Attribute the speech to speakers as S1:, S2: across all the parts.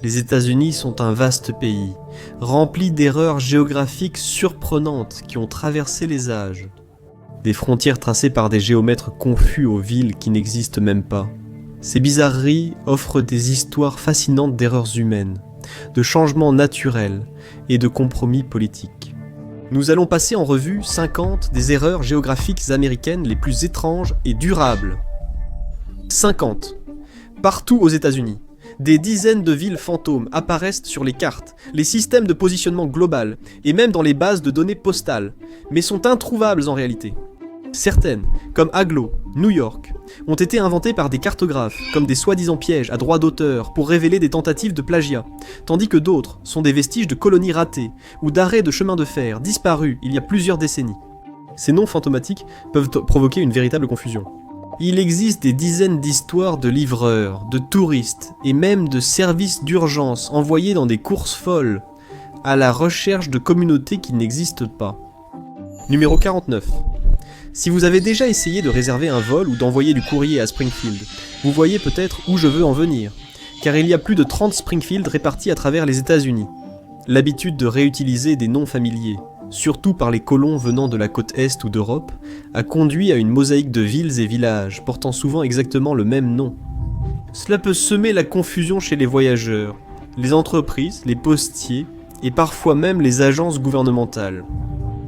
S1: Les États-Unis sont un vaste pays, rempli d'erreurs géographiques surprenantes qui ont traversé les âges. Des frontières tracées par des géomètres confus aux villes qui n'existent même pas. Ces bizarreries offrent des histoires fascinantes d'erreurs humaines, de changements naturels et de compromis politiques. Nous allons passer en revue 50 des erreurs géographiques américaines les plus étranges et durables. 50. Partout aux États-Unis, des dizaines de villes fantômes apparaissent sur les cartes, les systèmes de positionnement global et même dans les bases de données postales, mais sont introuvables en réalité. Certaines, comme Aglo, New York, ont été inventées par des cartographes, comme des soi-disant pièges à droit d'auteur pour révéler des tentatives de plagiat, tandis que d'autres sont des vestiges de colonies ratées ou d'arrêts de chemin de fer disparus il y a plusieurs décennies. Ces noms fantomatiques peuvent provoquer une véritable confusion. Il existe des dizaines d'histoires de livreurs, de touristes et même de services d'urgence envoyés dans des courses folles, à la recherche de communautés qui n'existent pas. Numéro 49. Si vous avez déjà essayé de réserver un vol ou d'envoyer du courrier à Springfield, vous voyez peut-être où je veux en venir, car il y a plus de 30 Springfield répartis à travers les États-Unis. L'habitude de réutiliser des noms familiers, surtout par les colons venant de la côte Est ou d'Europe, a conduit à une mosaïque de villes et villages portant souvent exactement le même nom. Cela peut semer la confusion chez les voyageurs, les entreprises, les postiers et parfois même les agences gouvernementales.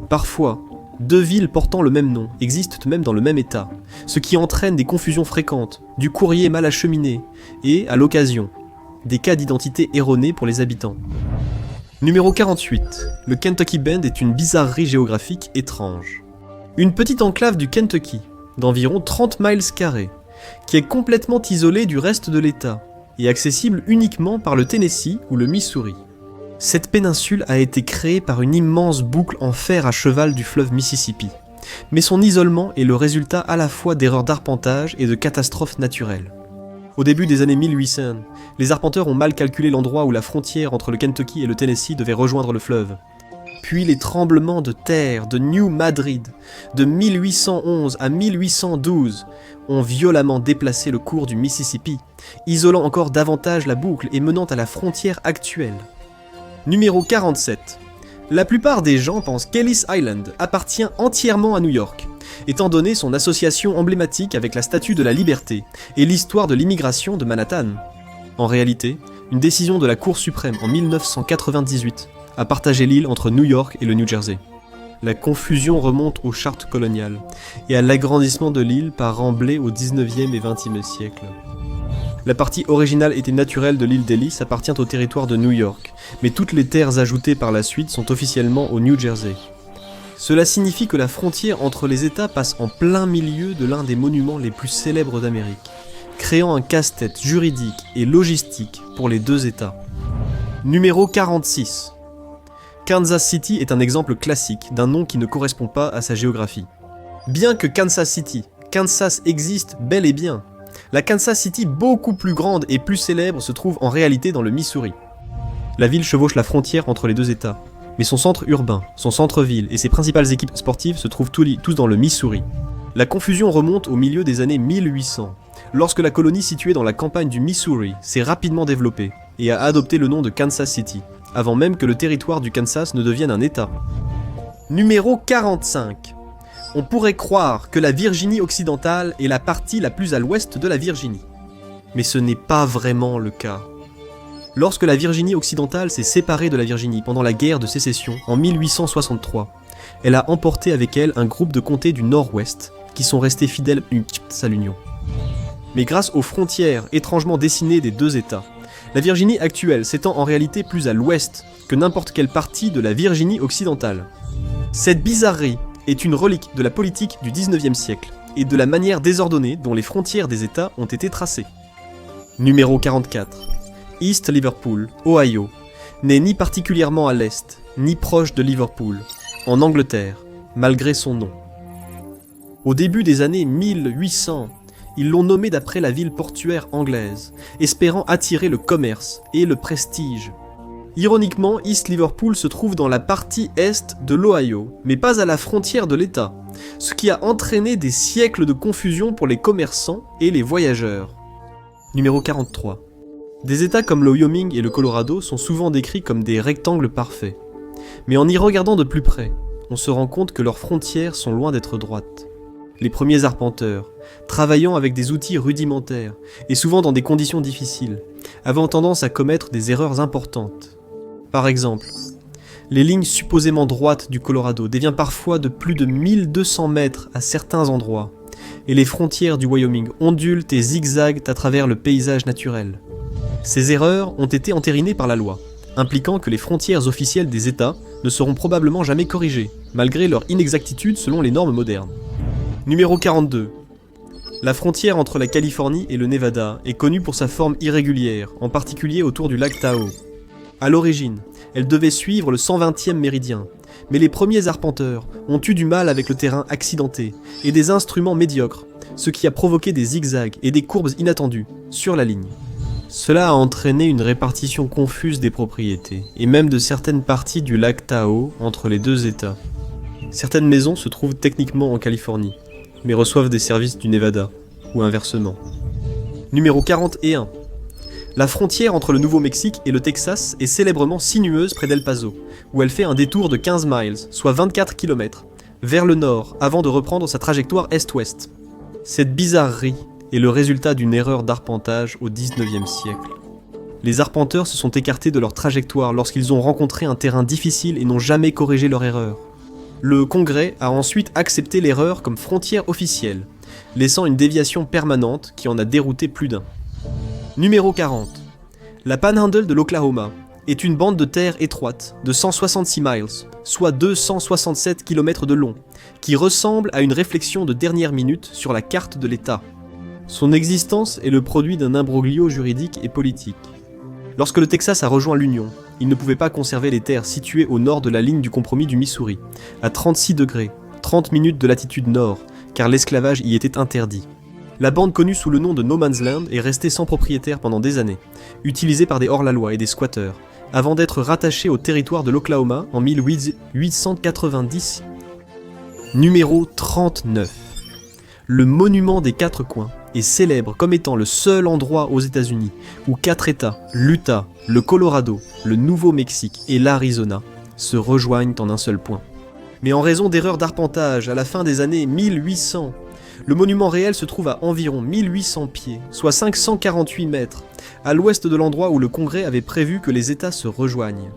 S1: Parfois, deux villes portant le même nom existent même dans le même état, ce qui entraîne des confusions fréquentes, du courrier mal acheminé et, à l'occasion, des cas d'identité erronée pour les habitants. Numéro 48. Le Kentucky Bend est une bizarrerie géographique étrange. Une petite enclave du Kentucky, d'environ 30 miles carrés, qui est complètement isolée du reste de l'État et accessible uniquement par le Tennessee ou le Missouri. Cette péninsule a été créée par une immense boucle en fer à cheval du fleuve Mississippi, mais son isolement est le résultat à la fois d'erreurs d'arpentage et de catastrophes naturelles. Au début des années 1800, les arpenteurs ont mal calculé l'endroit où la frontière entre le Kentucky et le Tennessee devait rejoindre le fleuve. Puis les tremblements de terre de New Madrid de 1811 à 1812 ont violemment déplacé le cours du Mississippi, isolant encore davantage la boucle et menant à la frontière actuelle. Numéro 47. La plupart des gens pensent qu'Ellis Island appartient entièrement à New York, étant donné son association emblématique avec la Statue de la Liberté et l'histoire de l'immigration de Manhattan. En réalité, une décision de la Cour suprême en 1998 a partagé l'île entre New York et le New Jersey. La confusion remonte aux chartes coloniales et à l'agrandissement de l'île par remblai au 19e et 20e siècle. La partie originale et naturelle de l'île d'Ellis appartient au territoire de New York, mais toutes les terres ajoutées par la suite sont officiellement au New Jersey. Cela signifie que la frontière entre les États passe en plein milieu de l'un des monuments les plus célèbres d'Amérique, créant un casse-tête juridique et logistique pour les deux États. Numéro 46. Kansas City est un exemple classique d'un nom qui ne correspond pas à sa géographie. Bien que Kansas City, Kansas existe bel et bien, la Kansas City beaucoup plus grande et plus célèbre se trouve en réalité dans le Missouri. La ville chevauche la frontière entre les deux États, mais son centre urbain, son centre-ville et ses principales équipes sportives se trouvent tous dans le Missouri. La confusion remonte au milieu des années 1800, lorsque la colonie située dans la campagne du Missouri s'est rapidement développée et a adopté le nom de Kansas City, avant même que le territoire du Kansas ne devienne un État. Numéro 45. On pourrait croire que la Virginie occidentale est la partie la plus à l'ouest de la Virginie. Mais ce n'est pas vraiment le cas. Lorsque la Virginie occidentale s'est séparée de la Virginie pendant la guerre de sécession en 1863, elle a emporté avec elle un groupe de comtés du nord-ouest qui sont restés fidèles à l'Union. Mais grâce aux frontières étrangement dessinées des deux États, la Virginie actuelle s'étend en réalité plus à l'ouest que n'importe quelle partie de la Virginie occidentale. Cette bizarrerie est une relique de la politique du 19e siècle et de la manière désordonnée dont les frontières des États ont été tracées. Numéro 44. East Liverpool, Ohio, n'est ni particulièrement à l'est, ni proche de Liverpool, en Angleterre, malgré son nom. Au début des années 1800, ils l'ont nommé d'après la ville portuaire anglaise, espérant attirer le commerce et le prestige. Ironiquement, East Liverpool se trouve dans la partie est de l'Ohio, mais pas à la frontière de l'État, ce qui a entraîné des siècles de confusion pour les commerçants et les voyageurs. Numéro 43. Des États comme le Wyoming et le Colorado sont souvent décrits comme des rectangles parfaits. Mais en y regardant de plus près, on se rend compte que leurs frontières sont loin d'être droites. Les premiers arpenteurs, travaillant avec des outils rudimentaires et souvent dans des conditions difficiles, avaient tendance à commettre des erreurs importantes. Par exemple, les lignes supposément droites du Colorado déviennent parfois de plus de 1200 mètres à certains endroits, et les frontières du Wyoming ondulent et zigzaguent à travers le paysage naturel. Ces erreurs ont été entérinées par la loi, impliquant que les frontières officielles des États ne seront probablement jamais corrigées, malgré leur inexactitude selon les normes modernes. Numéro 42. La frontière entre la Californie et le Nevada est connue pour sa forme irrégulière, en particulier autour du lac Tahoe. À l'origine, elle devait suivre le 120e méridien, mais les premiers arpenteurs ont eu du mal avec le terrain accidenté et des instruments médiocres, ce qui a provoqué des zigzags et des courbes inattendues sur la ligne. Cela a entraîné une répartition confuse des propriétés, et même de certaines parties du lac Tahoe entre les deux États. Certaines maisons se trouvent techniquement en Californie, mais reçoivent des services du Nevada, ou inversement. Numéro 41. La frontière entre le Nouveau-Mexique et le Texas est célèbrement sinueuse près d'El Paso, où elle fait un détour de 15 miles, soit 24 km, vers le nord avant de reprendre sa trajectoire est-ouest. Cette bizarrerie est le résultat d'une erreur d'arpentage au XIXe siècle. Les arpenteurs se sont écartés de leur trajectoire lorsqu'ils ont rencontré un terrain difficile et n'ont jamais corrigé leur erreur. Le Congrès a ensuite accepté l'erreur comme frontière officielle, laissant une déviation permanente qui en a dérouté plus d'un. Numéro 40. La Panhandle de l'Oklahoma est une bande de terre étroite de 166 miles, soit 267 km de long, qui ressemble à une réflexion de dernière minute sur la carte de l'État. Son existence est le produit d'un imbroglio juridique et politique. Lorsque le Texas a rejoint l'Union, il ne pouvait pas conserver les terres situées au nord de la ligne du compromis du Missouri, à 36 degrés, 30 minutes de latitude nord, car l'esclavage y était interdit. La bande connue sous le nom de No Man's Land est restée sans propriétaire pendant des années, utilisée par des hors-la-loi et des squatteurs, avant d'être rattachée au territoire de l'Oklahoma en 1890. Numéro 39. Le monument des quatre coins est célèbre comme étant le seul endroit aux États-Unis où 4 États, l'Utah, le Colorado, le Nouveau-Mexique et l'Arizona, se rejoignent en un seul point. Mais en raison d'erreurs d'arpentage à la fin des années 1800, le monument réel se trouve à environ 1800 pieds, soit 548 mètres, à l'ouest de l'endroit où le Congrès avait prévu que les États se rejoignent.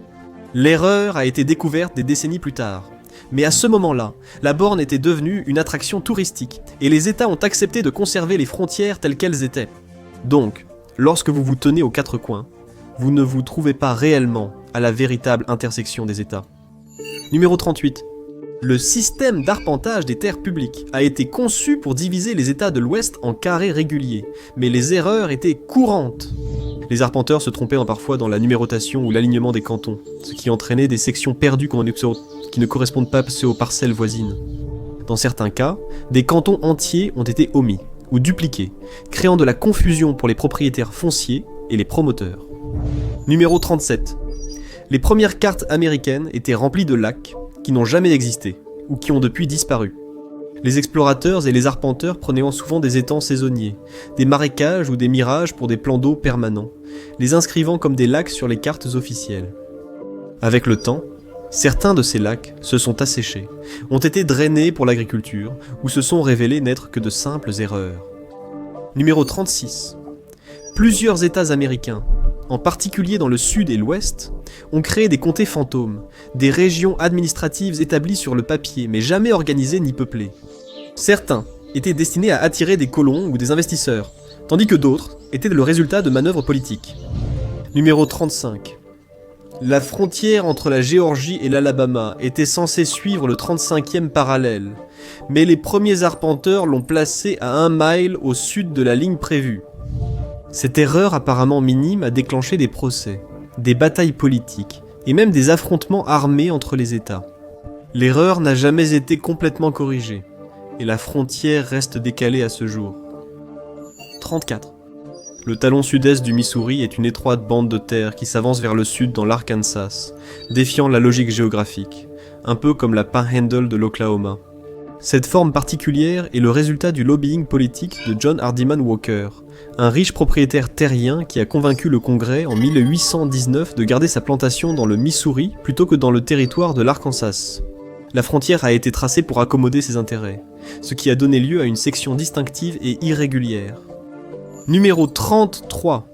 S1: L'erreur a été découverte des décennies plus tard. Mais à ce moment-là, la borne était devenue une attraction touristique, et les États ont accepté de conserver les frontières telles qu'elles étaient. Donc, lorsque vous vous tenez aux quatre coins, vous ne vous trouvez pas réellement à la véritable intersection des États. Numéro 38. Le système d'arpentage des terres publiques a été conçu pour diviser les États de l'Ouest en carrés réguliers, mais les erreurs étaient courantes. Les arpenteurs se trompaient parfois dans la numérotation ou l'alignement des cantons, ce qui entraînait des sections perdues qui ne correspondent pas aux parcelles voisines. Dans certains cas, des cantons entiers ont été omis ou dupliqués, créant de la confusion pour les propriétaires fonciers et les promoteurs. Numéro 37. Les premières cartes américaines étaient remplies de lacs qui n'ont jamais existé ou qui ont depuis disparu. Les explorateurs et les arpenteurs prenaient souvent des étangs saisonniers, des marécages ou des mirages pour des plans d'eau permanents, les inscrivant comme des lacs sur les cartes officielles. Avec le temps, certains de ces lacs se sont asséchés, ont été drainés pour l'agriculture ou se sont révélés n'être que de simples erreurs. Numéro 36. Plusieurs États américains, en particulier dans le sud et l'ouest, ont créé des comtés fantômes, des régions administratives établies sur le papier mais jamais organisées ni peuplées. Certains étaient destinés à attirer des colons ou des investisseurs, tandis que d'autres étaient le résultat de manœuvres politiques. Numéro 35. La frontière entre la Géorgie et l'Alabama était censée suivre le 35e parallèle, mais les premiers arpenteurs l'ont placée à 1 mile au sud de la ligne prévue. Cette erreur apparemment minime a déclenché des procès, des batailles politiques et même des affrontements armés entre les États. L'erreur n'a jamais été complètement corrigée, et la frontière reste décalée à ce jour. 34. Le talon sud-est du Missouri est une étroite bande de terre qui s'avance vers le sud dans l'Arkansas, défiant la logique géographique, un peu comme la Panhandle de l'Oklahoma. Cette forme particulière est le résultat du lobbying politique de John Hardiman Walker, un riche propriétaire terrien qui a convaincu le Congrès en 1819 de garder sa plantation dans le Missouri plutôt que dans le territoire de l'Arkansas. La frontière a été tracée pour accommoder ses intérêts, ce qui a donné lieu à une section distinctive et irrégulière. Numéro 33.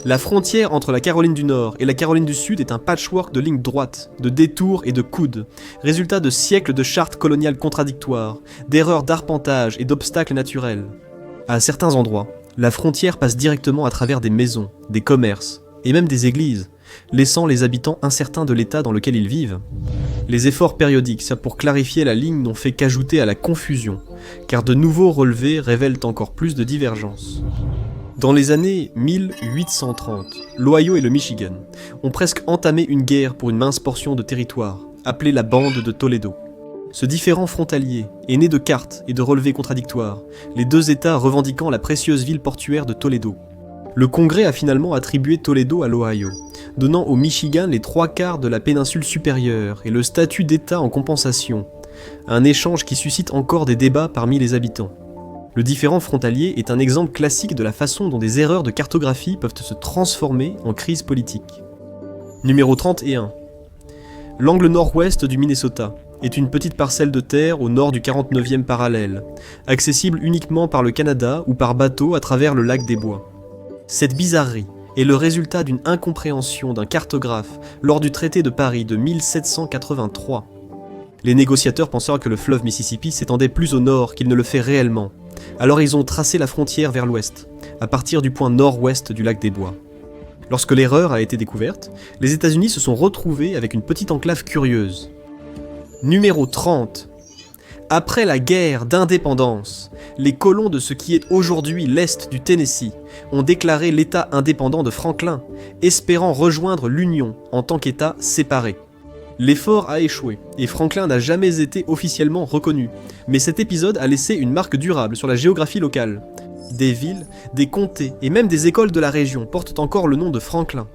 S1: La frontière entre la Caroline du Nord et la Caroline du Sud est un patchwork de lignes droites, de détours et de coudes, résultat de siècles de chartes coloniales contradictoires, d'erreurs d'arpentage et d'obstacles naturels. À certains endroits, la frontière passe directement à travers des maisons, des commerces et même des églises, laissant les habitants incertains de l'état dans lequel ils vivent. Les efforts périodiques pour clarifier la ligne n'ont fait qu'ajouter à la confusion, car de nouveaux relevés révèlent encore plus de divergences. Dans les années 1830, l'Ohio et le Michigan ont presque entamé une guerre pour une mince portion de territoire, appelée la bande de Toledo. Ce différend frontalier est né de cartes et de relevés contradictoires, les deux États revendiquant la précieuse ville portuaire de Toledo. Le Congrès a finalement attribué Toledo à l'Ohio, donnant au Michigan les 3/4 de la péninsule supérieure et le statut d'État en compensation, un échange qui suscite encore des débats parmi les habitants. Le différend frontalier est un exemple classique de la façon dont des erreurs de cartographie peuvent se transformer en crise politique. Numéro 31. L'angle nord-ouest du Minnesota est une petite parcelle de terre au nord du 49e parallèle, accessible uniquement par le Canada ou par bateau à travers le lac des Bois. Cette bizarrerie est le résultat d'une incompréhension d'un cartographe lors du traité de Paris de 1783. Les négociateurs pensèrent que le fleuve Mississippi s'étendait plus au nord qu'il ne le fait réellement. Alors ils ont tracé la frontière vers l'ouest, à partir du point nord-ouest du lac des Bois. Lorsque l'erreur a été découverte, les États-Unis se sont retrouvés avec une petite enclave curieuse. Numéro 30. Après la guerre d'indépendance, les colons de ce qui est aujourd'hui l'Est du Tennessee ont déclaré l'État indépendant de Franklin, espérant rejoindre l'Union en tant qu'État séparé. L'effort a échoué, et Franklin n'a jamais été officiellement reconnu, mais cet épisode a laissé une marque durable sur la géographie locale. Des villes, des comtés et même des écoles de la région portent encore le nom de Franklin,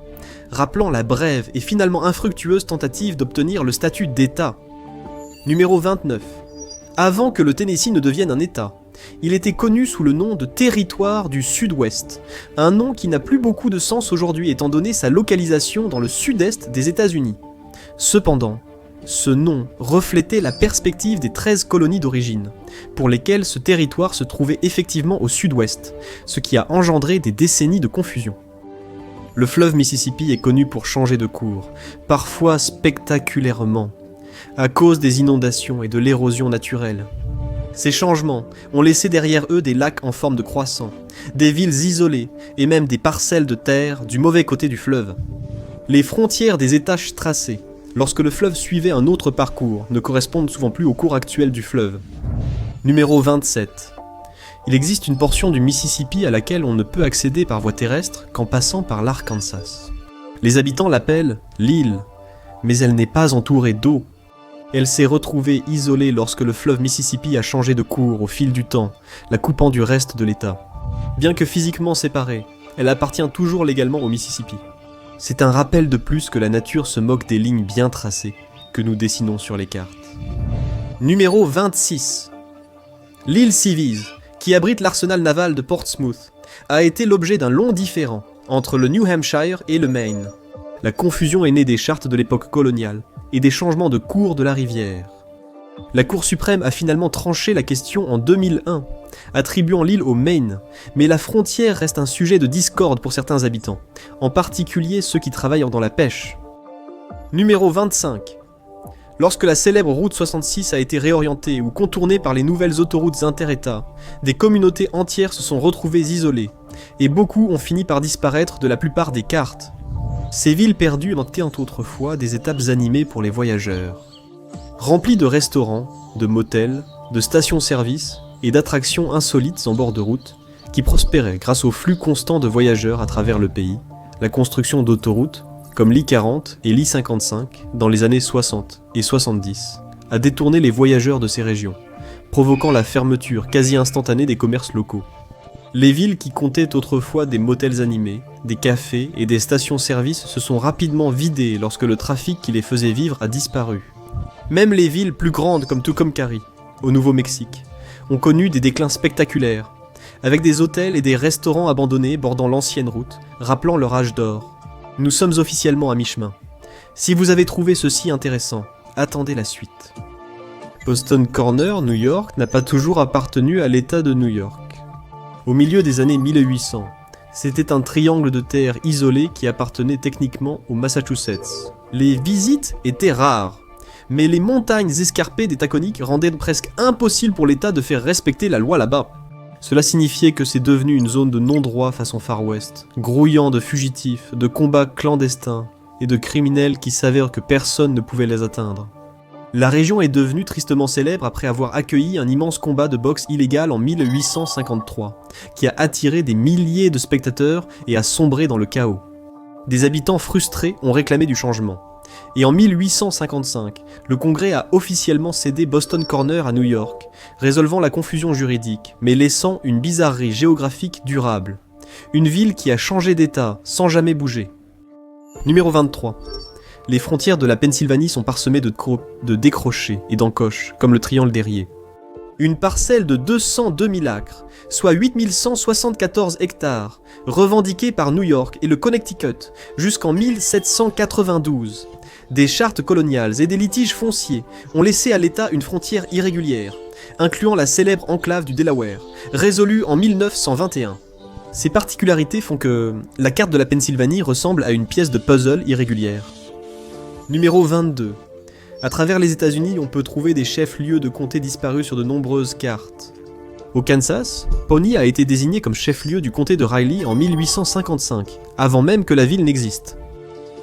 S1: rappelant la brève et finalement infructueuse tentative d'obtenir le statut d'État. Numéro 29. Avant que le Tennessee ne devienne un État, il était connu sous le nom de Territoire du Sud-Ouest, un nom qui n'a plus beaucoup de sens aujourd'hui étant donné sa localisation dans le sud-est des États-Unis. Cependant, ce nom reflétait la perspective des 13 colonies d'origine, pour lesquelles ce territoire se trouvait effectivement au sud-ouest, ce qui a engendré des décennies de confusion. Le fleuve Mississippi est connu pour changer de cours, parfois spectaculairement, à cause des inondations et de l'érosion naturelle. Ces changements ont laissé derrière eux des lacs en forme de croissant, des villes isolées et même des parcelles de terre du mauvais côté du fleuve. Les frontières des étages tracés, lorsque le fleuve suivait un autre parcours, ne correspondent souvent plus au cours actuel du fleuve. Numéro 27. Il existe une portion du Mississippi à laquelle on ne peut accéder par voie terrestre qu'en passant par l'Arkansas. Les habitants l'appellent l'île, mais elle n'est pas entourée d'eau. Elle s'est retrouvée isolée lorsque le fleuve Mississippi a changé de cours au fil du temps, la coupant du reste de l'État. Bien que physiquement séparée, elle appartient toujours légalement au Mississippi. C'est un rappel de plus que la nature se moque des lignes bien tracées que nous dessinons sur les cartes. Numéro 26. L'île Seavees, qui abrite l'arsenal naval de Portsmouth, a été l'objet d'un long différend entre le New Hampshire et le Maine. La confusion est née des chartes de l'époque coloniale et des changements de cours de la rivière. La Cour suprême a finalement tranché la question en 2001, attribuant l'île au Maine, mais la frontière reste un sujet de discorde pour certains habitants, en particulier ceux qui travaillent dans la pêche. Numéro 25. Lorsque la célèbre route 66 a été réorientée ou contournée par les nouvelles autoroutes inter-États, des communautés entières se sont retrouvées isolées, et beaucoup ont fini par disparaître de la plupart des cartes. Ces villes perdues étaient autrefois des étapes animées pour les voyageurs. Remplies de restaurants, de motels, de stations-service et d'attractions insolites en bord de route, qui prospéraient grâce au flux constant de voyageurs à travers le pays, la construction d'autoroutes, comme l'I-40 et l'I-55 dans les années 60 et 70, a détourné les voyageurs de ces régions, provoquant la fermeture quasi instantanée des commerces locaux. Les villes qui comptaient autrefois des motels animés, des cafés et des stations-service se sont rapidement vidées lorsque le trafic qui les faisait vivre a disparu. Même les villes plus grandes comme Tucumcari, au Nouveau-Mexique, ont connu des déclins spectaculaires, avec des hôtels et des restaurants abandonnés bordant l'ancienne route, rappelant leur âge d'or. Nous sommes officiellement à mi-chemin. Si vous avez trouvé ceci intéressant, attendez la suite. Boston Corner, New York, n'a pas toujours appartenu à l'État de New York. Au milieu des années 1800, c'était un triangle de terre isolé qui appartenait techniquement au Massachusetts. Les visites étaient rares, mais les montagnes escarpées des Taconiques rendaient presque impossible pour l'État de faire respecter la loi là-bas. Cela signifiait que c'est devenu une zone de non-droit façon Far West, grouillant de fugitifs, de combats clandestins et de criminels qui s'avèrent que personne ne pouvait les atteindre. La région est devenue tristement célèbre après avoir accueilli un immense combat de boxe illégal en 1853, qui a attiré des milliers de spectateurs et a sombré dans le chaos. Des habitants frustrés ont réclamé du changement. Et en 1855, le Congrès a officiellement cédé Boston Corner à New York, résolvant la confusion juridique, mais laissant une bizarrerie géographique durable. Une ville qui a changé d'état sans jamais bouger. Numéro 23. Les frontières de la Pennsylvanie sont parsemées de décrochés et d'encoches, comme le triangle d'Érié. Une parcelle de 202 000 acres, soit 8174 hectares, revendiquée par New York et le Connecticut jusqu'en 1792. Des chartes coloniales et des litiges fonciers ont laissé à l'État une frontière irrégulière, incluant la célèbre enclave du Delaware, résolue en 1921. Ces particularités font que la carte de la Pennsylvanie ressemble à une pièce de puzzle irrégulière. Numéro 22. À travers les États-Unis, on peut trouver des chefs-lieux de comté disparus sur de nombreuses cartes. Au Kansas, Pawnee a été désigné comme chef-lieu du comté de Riley en 1855, avant même que la ville n'existe.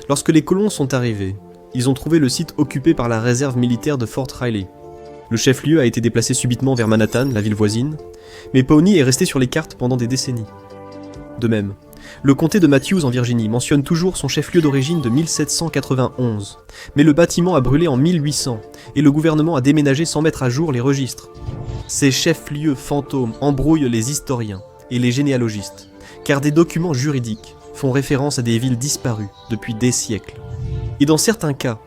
S1: Lorsque les colons sont arrivés, ils ont trouvé le site occupé par la réserve militaire de Fort Riley. Le chef-lieu a été déplacé subitement vers Manhattan, la ville voisine, mais Pawnee est resté sur les cartes pendant des décennies. De même, le comté de Matthews en Virginie mentionne toujours son chef-lieu d'origine de 1791, mais le bâtiment a brûlé en 1800 et le gouvernement a déménagé sans mettre à jour les registres. Ces chefs-lieux fantômes embrouillent les historiens et les généalogistes, car des documents juridiques font référence à des villes disparues depuis des siècles. Et dans certains cas,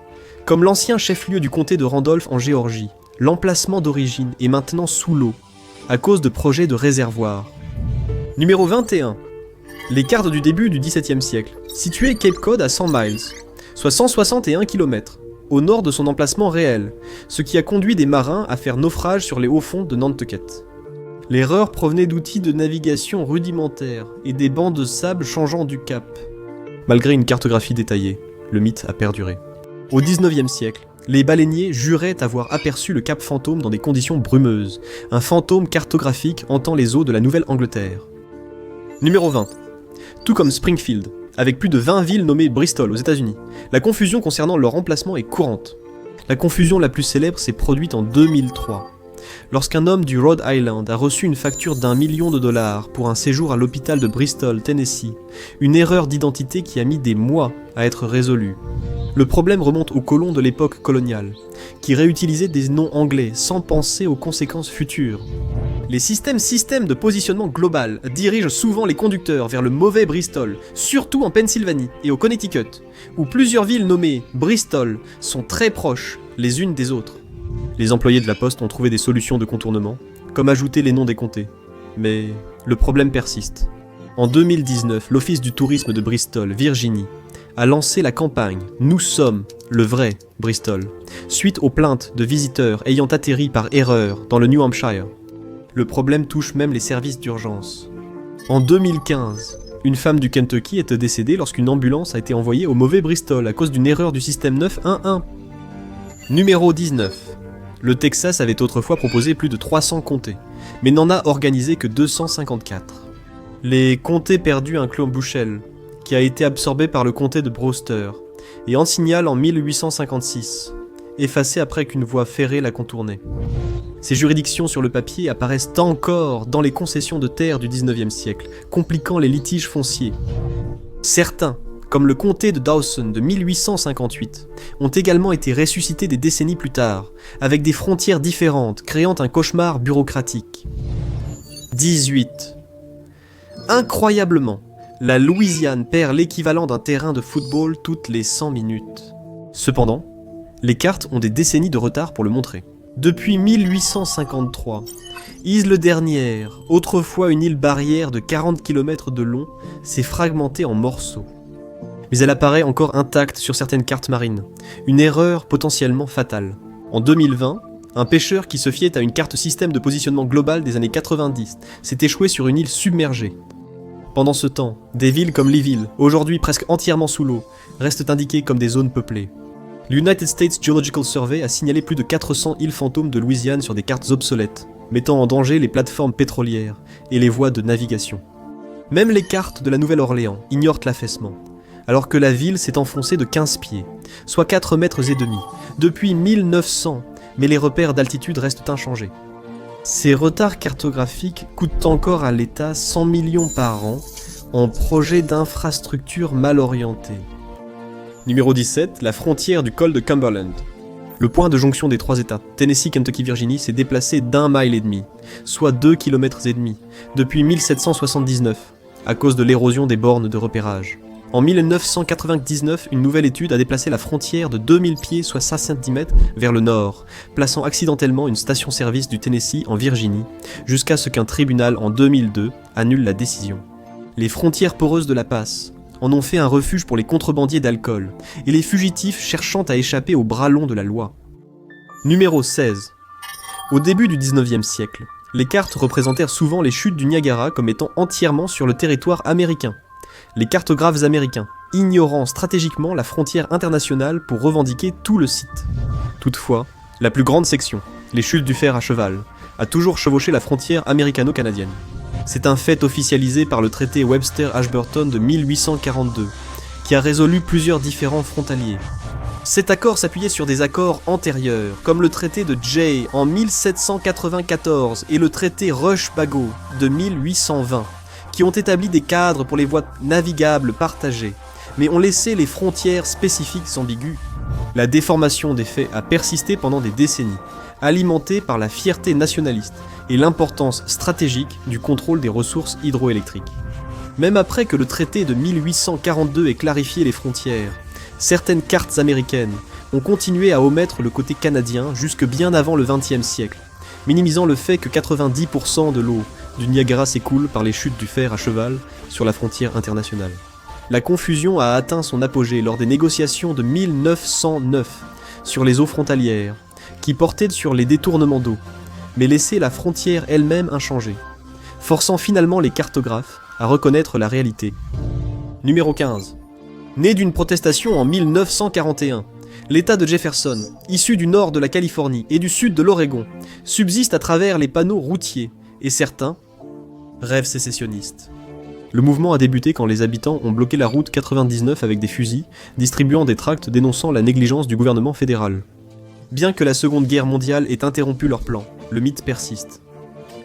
S1: comme l'ancien chef-lieu du comté de Randolph en Géorgie, l'emplacement d'origine est maintenant sous l'eau, à cause de projets de réservoirs. Numéro 21. Les cartes du début du XVIIe siècle, situées Cape Cod à 100 miles, soit 161 km, au nord de son emplacement réel, ce qui a conduit des marins à faire naufrage sur les hauts fonds de Nantucket. L'erreur provenait d'outils de navigation rudimentaires et des bancs de sable changeant du cap. Malgré une cartographie détaillée, le mythe a perduré. Au XIXe siècle, les baleiniers juraient avoir aperçu le cap fantôme dans des conditions brumeuses. Un fantôme cartographique hantant les eaux de la Nouvelle-Angleterre. Numéro 20. Tout comme Springfield, avec plus de 20 villes nommées Bristol aux États-Unis, la confusion concernant leur emplacement est courante. La confusion la plus célèbre s'est produite en 2003, lorsqu'un homme du Rhode Island a reçu une facture d'1 million de dollars pour un séjour à l'hôpital de Bristol, Tennessee, une erreur d'identité qui a mis des mois à être résolue. Le problème remonte aux colons de l'époque coloniale, qui réutilisaient des noms anglais sans penser aux conséquences futures. Les systèmes de positionnement global dirigent souvent les conducteurs vers le mauvais Bristol, surtout en Pennsylvanie et au Connecticut, où plusieurs villes nommées Bristol sont très proches les unes des autres. Les employés de la poste ont trouvé des solutions de contournement, comme ajouter les noms des comtés. Mais le problème persiste. En 2019, l'Office du tourisme de Bristol, Virginie, a lancé la campagne « Nous sommes le vrai Bristol », suite aux plaintes de visiteurs ayant atterri par erreur dans le New Hampshire. Le problème touche même les services d'urgence. En 2015, une femme du Kentucky était décédée lorsqu'une ambulance a été envoyée au mauvais Bristol à cause d'une erreur du système 911. Numéro 19. Le Texas avait autrefois proposé plus de 300 comtés, mais n'en a organisé que 254. Les comtés perdus incluent Bushel, qui a été absorbé par le comté de Brewster, et Ansignal en 1856, effacé après qu'une voie ferrée l'a contourné. Ces juridictions sur le papier apparaissent encore dans les concessions de terre du XIXe siècle, compliquant les litiges fonciers. Certains, comme le comté de Dawson de 1858, ont également été ressuscités des décennies plus tard, avec des frontières différentes, créant un cauchemar bureaucratique. 18. Incroyablement, la Louisiane perd l'équivalent d'un terrain de football toutes les 100 minutes. Cependant, les cartes ont des décennies de retard pour le montrer. Depuis 1853, Isle Dernière, autrefois une île barrière de 40 km de long, s'est fragmentée en morceaux. Mais elle apparaît encore intacte sur certaines cartes marines, une erreur potentiellement fatale. En 2020, un pêcheur qui se fiait à une carte système de positionnement global des années 90 s'est échoué sur une île submergée. Pendant ce temps, des villes comme Leeville, aujourd'hui presque entièrement sous l'eau, restent indiquées comme des zones peuplées. L'United States Geological Survey a signalé plus de 400 îles fantômes de Louisiane sur des cartes obsolètes, mettant en danger les plateformes pétrolières et les voies de navigation. Même les cartes de la Nouvelle-Orléans ignorent l'affaissement, alors que la ville s'est enfoncée de 15 pieds, soit 4 mètres et demi, depuis 1900, mais les repères d'altitude restent inchangés. Ces retards cartographiques coûtent encore à l'État 100 millions par an en projets d'infrastructures mal orientés. Numéro 17, la frontière du col de Cumberland. Le point de jonction des trois États, Tennessee, Kentucky, Virginie, s'est déplacé d'1,5 miles, soit 2,5 km, depuis 1779, à cause de l'érosion des bornes de repérage. En 1999, une nouvelle étude a déplacé la frontière de 2000 pieds, soit 5 cm, vers le nord, plaçant accidentellement une station-service du Tennessee en Virginie, jusqu'à ce qu'un tribunal en 2002 annule la décision. Les frontières poreuses de la passe en ont fait un refuge pour les contrebandiers d'alcool et les fugitifs cherchant à échapper au bras long de la loi. Numéro 16. Au début du 19e siècle, les cartes représentèrent souvent les chutes du Niagara comme étant entièrement sur le territoire américain. Les cartographes américains, ignorant stratégiquement la frontière internationale pour revendiquer tout le site. Toutefois, la plus grande section, les chutes du fer à cheval, a toujours chevauché la frontière américano-canadienne. C'est un fait officialisé par le traité Webster-Ashburton de 1842, qui a résolu plusieurs différends frontaliers. Cet accord s'appuyait sur des accords antérieurs, comme le traité de Jay en 1794 et le traité Rush-Bagot de 1820, qui ont établi des cadres pour les voies navigables partagées, mais ont laissé les frontières spécifiques ambiguës. La déformation des faits a persisté pendant des décennies, alimentée par la fierté nationaliste et l'importance stratégique du contrôle des ressources hydroélectriques. Même après que le traité de 1842 ait clarifié les frontières, certaines cartes américaines ont continué à omettre le côté canadien jusque bien avant le XXe siècle, minimisant le fait que 90% de l'eau du Niagara s'écoule par les chutes du fer à cheval sur la frontière internationale. La confusion a atteint son apogée lors des négociations de 1909 sur les eaux frontalières, qui portaient sur les détournements d'eau, mais laissaient la frontière elle-même inchangée, forçant finalement les cartographes à reconnaître la réalité. Numéro 15. Né d'une protestation en 1941, l'État de Jefferson, issu du nord de la Californie et du sud de l'Oregon, subsiste à travers les panneaux routiers, et certains rêvent sécessionnistes. Le mouvement a débuté quand les habitants ont bloqué la route 99 avec des fusils, distribuant des tracts dénonçant la négligence du gouvernement fédéral. Bien que la Seconde Guerre mondiale ait interrompu leur plan, le mythe persiste.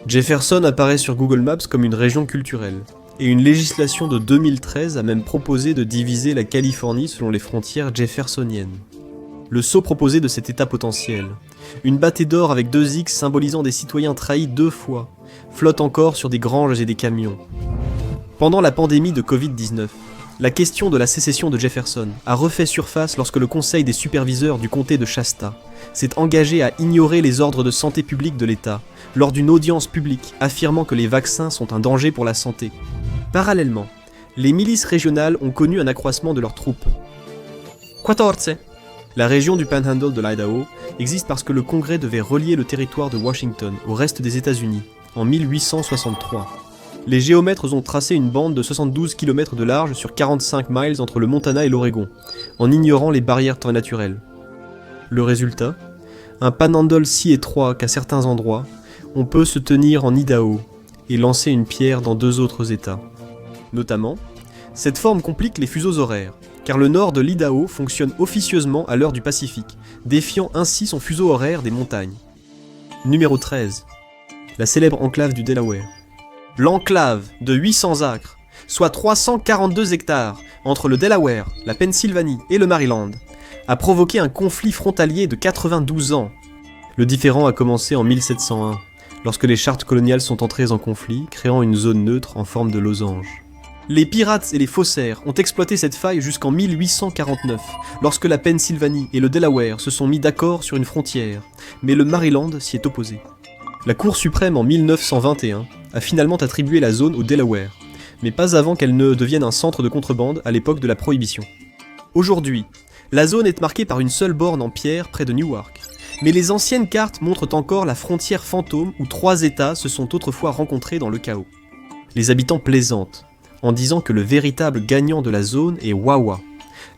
S1: Jefferson apparaît sur Google Maps comme une région culturelle, et une législation de 2013 a même proposé de diviser la Californie selon les frontières jeffersoniennes. Le sceau proposé de cet état potentiel, une bâtée d'or avec 2 X symbolisant des citoyens trahis 2 fois, flotte encore sur des granges et des camions. Pendant la pandémie de Covid-19, la question de la sécession de Jefferson a refait surface lorsque le conseil des superviseurs du comté de Shasta s'est engagé à ignorer les ordres de santé publique de l'État lors d'une audience publique affirmant que les vaccins sont un danger pour la santé. Parallèlement, les milices régionales ont connu un accroissement de leurs troupes. 14. La région du Panhandle de l'Idaho existe parce que le Congrès devait relier le territoire de Washington au reste des États-Unis en 1863. Les géomètres ont tracé une bande de 72 km de large sur 45 miles entre le Montana et l'Oregon, en ignorant les barrières naturelles. Le résultat ? Un panhandle si étroit qu'à certains endroits, on peut se tenir en Idaho et lancer une pierre dans 2 autres États. Notamment, cette forme complique les fuseaux horaires, car le nord de l'Idaho fonctionne officieusement à l'heure du Pacifique, défiant ainsi son fuseau horaire des montagnes. Numéro 13. La célèbre enclave du Delaware. L'enclave de 800 acres, soit 342 hectares, entre le Delaware, la Pennsylvanie et le Maryland, a provoqué un conflit frontalier de 92 ans. Le différend a commencé en 1701, lorsque les chartes coloniales sont entrées en conflit, créant une zone neutre en forme de losange. Les pirates et les faussaires ont exploité cette faille jusqu'en 1849, lorsque la Pennsylvanie et le Delaware se sont mis d'accord sur une frontière, mais le Maryland s'y est opposé. La Cour suprême en 1921 a finalement attribué la zone au Delaware, mais pas avant qu'elle ne devienne un centre de contrebande à l'époque de la Prohibition. Aujourd'hui, la zone est marquée par une seule borne en pierre près de Newark, mais les anciennes cartes montrent encore la frontière fantôme où 3 États se sont autrefois rencontrés dans le chaos. Les habitants plaisantent, en disant que le véritable gagnant de la zone est Wawa,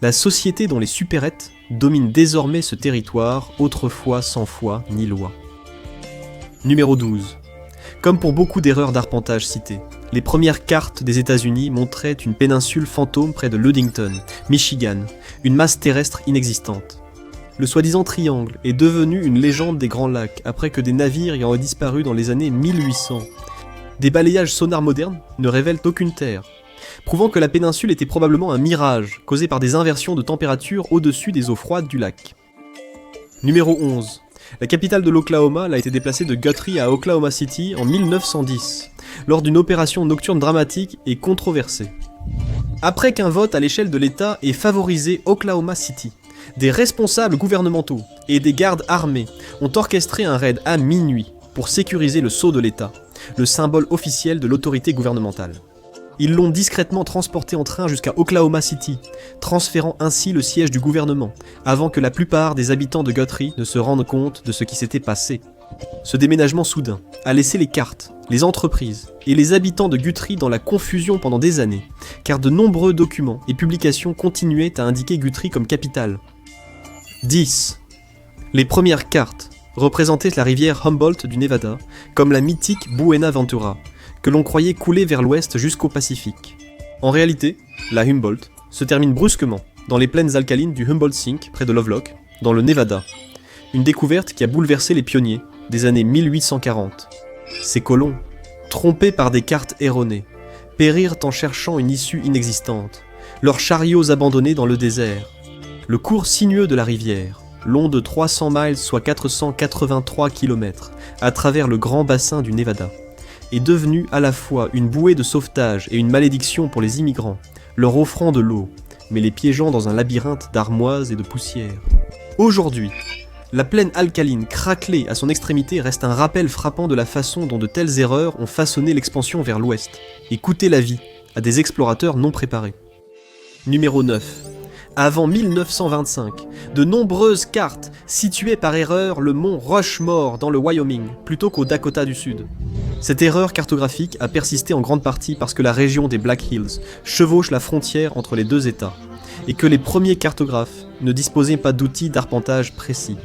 S1: la société dont les supérettes dominent désormais ce territoire autrefois sans foi ni loi. Numéro 12. Comme pour beaucoup d'erreurs d'arpentage citées, les premières cartes des États-Unis montraient une péninsule fantôme près de Ludington, Michigan, une masse terrestre inexistante. Le soi-disant triangle est devenu une légende des Grands Lacs après que des navires y ont disparu dans les années 1800. Des balayages sonars modernes ne révèlent aucune terre, prouvant que la péninsule était probablement un mirage causé par des inversions de température au-dessus des eaux froides du lac. Numéro 11. La capitale de l'Oklahoma a été déplacée de Guthrie à Oklahoma City en 1910, lors d'une opération nocturne dramatique et controversée. Après qu'un vote à l'échelle de l'État ait favorisé Oklahoma City, des responsables gouvernementaux et des gardes armés ont orchestré un raid à minuit pour sécuriser le sceau de l'État, le symbole officiel de l'autorité gouvernementale. Ils l'ont discrètement transporté en train jusqu'à Oklahoma City, transférant ainsi le siège du gouvernement, avant que la plupart des habitants de Guthrie ne se rendent compte de ce qui s'était passé. Ce déménagement soudain a laissé les cartes, les entreprises et les habitants de Guthrie dans la confusion pendant des années, car de nombreux documents et publications continuaient à indiquer Guthrie comme capitale. 10. Les premières cartes représentaient la rivière Humboldt du Nevada comme la mythique Buenaventura, que l'on croyait couler vers l'ouest jusqu'au Pacifique. En réalité, la Humboldt se termine brusquement dans les plaines alcalines du Humboldt Sink près de Lovelock, dans le Nevada, une découverte qui a bouleversé les pionniers des années 1840. Ces colons, trompés par des cartes erronées, périrent en cherchant une issue inexistante, leurs chariots abandonnés dans le désert. Le cours sinueux de la rivière, long de 300 miles soit 483 km, à travers le grand bassin du Nevada, est devenu à la fois une bouée de sauvetage et une malédiction pour les immigrants, leur offrant de l'eau, mais les piégeant dans un labyrinthe d'armoises et de poussière. Aujourd'hui, la plaine alcaline craquelée à son extrémité reste un rappel frappant de la façon dont de telles erreurs ont façonné l'expansion vers l'ouest et coûté la vie à des explorateurs non préparés. Numéro 9. Avant 1925, de nombreuses cartes situaient par erreur le mont Rushmore dans le Wyoming, plutôt qu'au Dakota du Sud. Cette erreur cartographique a persisté en grande partie parce que la région des Black Hills chevauche la frontière entre les deux États, et que les premiers cartographes ne disposaient pas d'outils d'arpentage précis.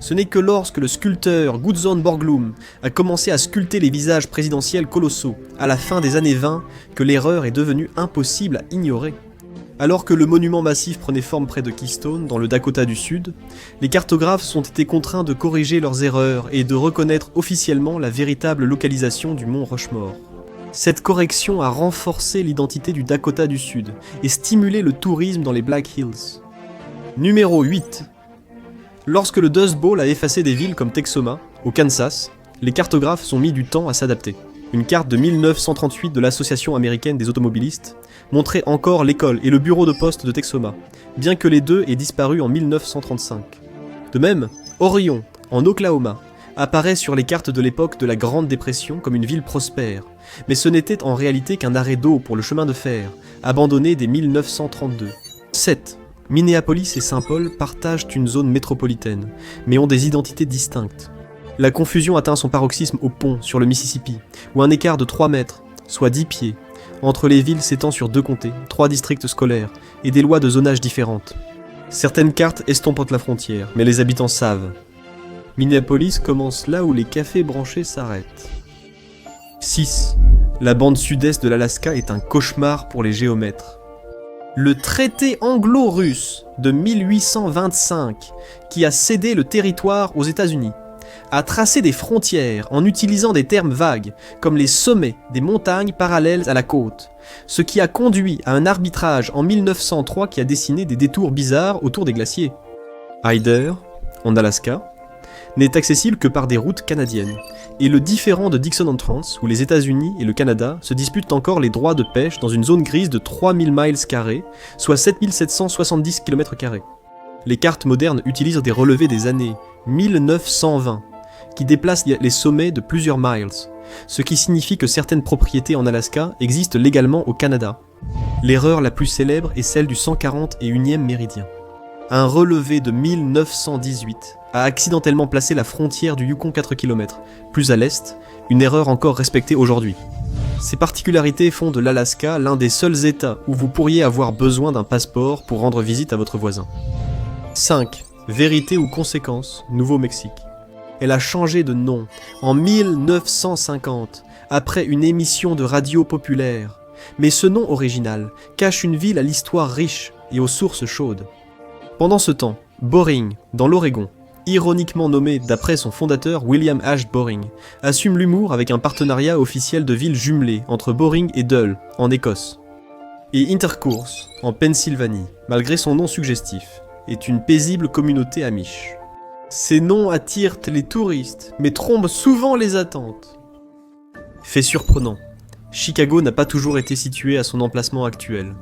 S1: Ce n'est que lorsque le sculpteur Gutzon Borglum a commencé à sculpter les visages présidentiels colossaux, à la fin des années 20, que l'erreur est devenue impossible à ignorer. Alors que le monument massif prenait forme près de Keystone, dans le Dakota du Sud, les cartographes ont été contraints de corriger leurs erreurs et de reconnaître officiellement la véritable localisation du mont Rushmore. Cette correction a renforcé l'identité du Dakota du Sud et stimulé le tourisme dans les Black Hills. Numéro 8. Lorsque le Dust Bowl a effacé des villes comme Texoma, au Kansas, les cartographes ont mis du temps à s'adapter. Une carte de 1938 de l'Association américaine des automobilistes montrait encore l'école et le bureau de poste de Texoma, bien que les deux aient disparu en 1935. De même, Orion, en Oklahoma, apparaît sur les cartes de l'époque de la Grande Dépression comme une ville prospère, mais ce n'était en réalité qu'un arrêt d'eau pour le chemin de fer, abandonné dès 1932. 7. Minneapolis et Saint-Paul partagent une zone métropolitaine, mais ont des identités distinctes. La confusion atteint son paroxysme au pont sur le Mississippi, où un écart de 3 mètres, soit 10 pieds, entre les villes s'étend sur 2 comtés, 3 districts scolaires, et des lois de zonage différentes. Certaines cartes estompent la frontière, mais les habitants savent. Minneapolis commence là où les cafés branchés s'arrêtent. 6. La bande sud-est de l'Alaska est un cauchemar pour les géomètres. Le traité anglo-russe de 1825, qui a cédé le territoire aux États-Unis, a tracé des frontières en utilisant des termes vagues, comme les sommets des montagnes parallèles à la côte, ce qui a conduit à un arbitrage en 1903 qui a dessiné des détours bizarres autour des glaciers. Hyder, en Alaska, n'est accessible que par des routes canadiennes, et le différend de Dixon Entrance, où les États-Unis et le Canada se disputent encore les droits de pêche dans une zone grise de 3000 miles carrés, soit 7770 km². Les cartes modernes utilisent des relevés des années 1920, qui déplacent les sommets de plusieurs miles, ce qui signifie que certaines propriétés en Alaska existent légalement au Canada. L'erreur la plus célèbre est celle du 141e méridien. Un relevé de 1918 a accidentellement placé la frontière du Yukon 4 km, plus à l'est, une erreur encore respectée aujourd'hui. Ces particularités font de l'Alaska l'un des seuls États où vous pourriez avoir besoin d'un passeport pour rendre visite à votre voisin. 5. Vérité ou conséquence, Nouveau-Mexique. Elle a changé de nom en 1950, après une émission de radio populaire. Mais ce nom original cache une ville à l'histoire riche et aux sources chaudes. Pendant ce temps, Boring, dans l'Oregon, ironiquement nommé d'après son fondateur William H. Boring, assume l'humour avec un partenariat officiel de villes jumelées entre Boring et Dull, en Écosse. Et Intercourse, en Pennsylvanie, malgré son nom suggestif, est une paisible communauté amish. Ces noms attirent les touristes, mais trompent souvent les attentes. Fait surprenant, Chicago n'a pas toujours été situé à son emplacement actuel.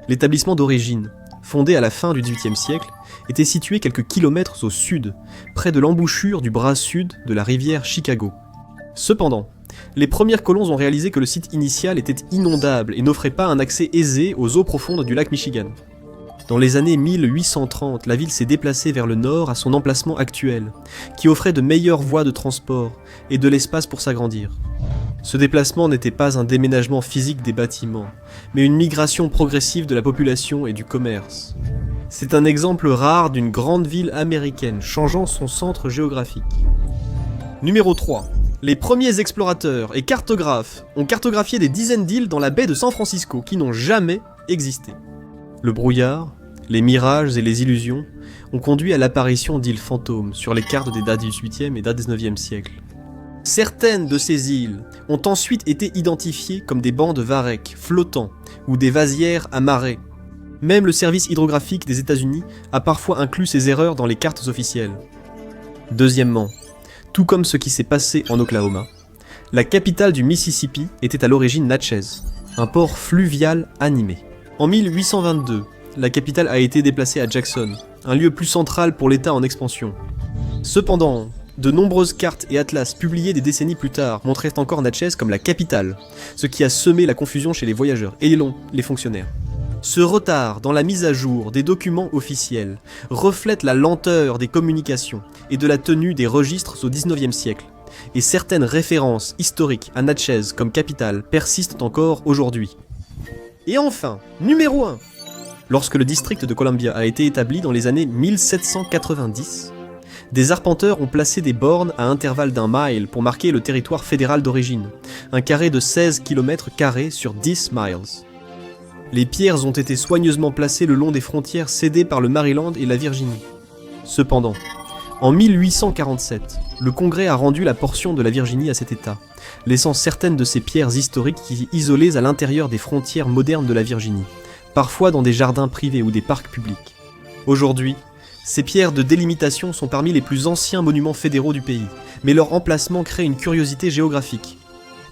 S1: L'établissement d'origine, fondé à la fin du XVIIIe siècle, était situé quelques kilomètres au sud, près de l'embouchure du bras sud de la rivière Chicago. Cependant, les premiers colons ont réalisé que le site initial était inondable et n'offrait pas un accès aisé aux eaux profondes du lac Michigan. Dans les années 1830, la ville s'est déplacée vers le nord à son emplacement actuel, qui offrait de meilleures voies de transport et de l'espace pour s'agrandir. Ce déplacement n'était pas un déménagement physique des bâtiments, mais une migration progressive de la population et du commerce. C'est un exemple rare d'une grande ville américaine changeant son centre géographique. Numéro 3. Les premiers explorateurs et cartographes ont cartographié des dizaines d'îles dans la baie de San Francisco qui n'ont jamais existé. Le brouillard, les mirages et les illusions ont conduit à l'apparition d'îles fantômes sur les cartes des dates du XVIIIe et dates du XIXe siècle. Certaines de ces îles ont ensuite été identifiées comme des bancs de varech flottants ou des vasières amarrées. Même le service hydrographique des États-Unis a parfois inclus ces erreurs dans les cartes officielles. Deuxièmement, tout comme ce qui s'est passé en Oklahoma, la capitale du Mississippi était à l'origine Natchez, un port fluvial animé. En 1822, la capitale a été déplacée à Jackson, un lieu plus central pour l'État en expansion. Cependant, de nombreuses cartes et atlas publiés des décennies plus tard montraient encore Natchez comme la capitale, ce qui a semé la confusion chez les voyageurs et les fonctionnaires. Ce retard dans la mise à jour des documents officiels reflète la lenteur des communications et de la tenue des registres au XIXe siècle, et certaines références historiques à Natchez comme capitale persistent encore aujourd'hui. Et enfin, numéro 1. Lorsque le district de Columbia a été établi dans les années 1790, des arpenteurs ont placé des bornes à intervalles d'1 mile pour marquer le territoire fédéral d'origine, un carré de 16 km² sur 10 miles. Les pierres ont été soigneusement placées le long des frontières cédées par le Maryland et la Virginie. Cependant, en 1847, le Congrès a rendu la portion de la Virginie à cet État, laissant certaines de ces pierres historiques isolées à l'intérieur des frontières modernes de la Virginie, parfois dans des jardins privés ou des parcs publics. Aujourd'hui, ces pierres de délimitation sont parmi les plus anciens monuments fédéraux du pays, mais leur emplacement crée une curiosité géographique.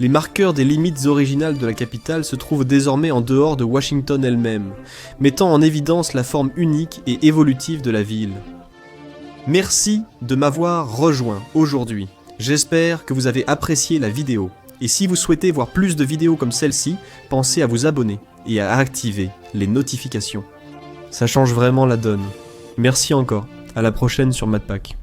S1: Les marqueurs des limites originales de la capitale se trouvent désormais en dehors de Washington elle-même, mettant en évidence la forme unique et évolutive de la ville. Merci de m'avoir rejoint aujourd'hui. J'espère que vous avez apprécié la vidéo. Et si vous souhaitez voir plus de vidéos comme celle-ci, pensez à vous abonner et à activer les notifications. Ça change vraiment la donne. Merci encore, à la prochaine sur MadPack.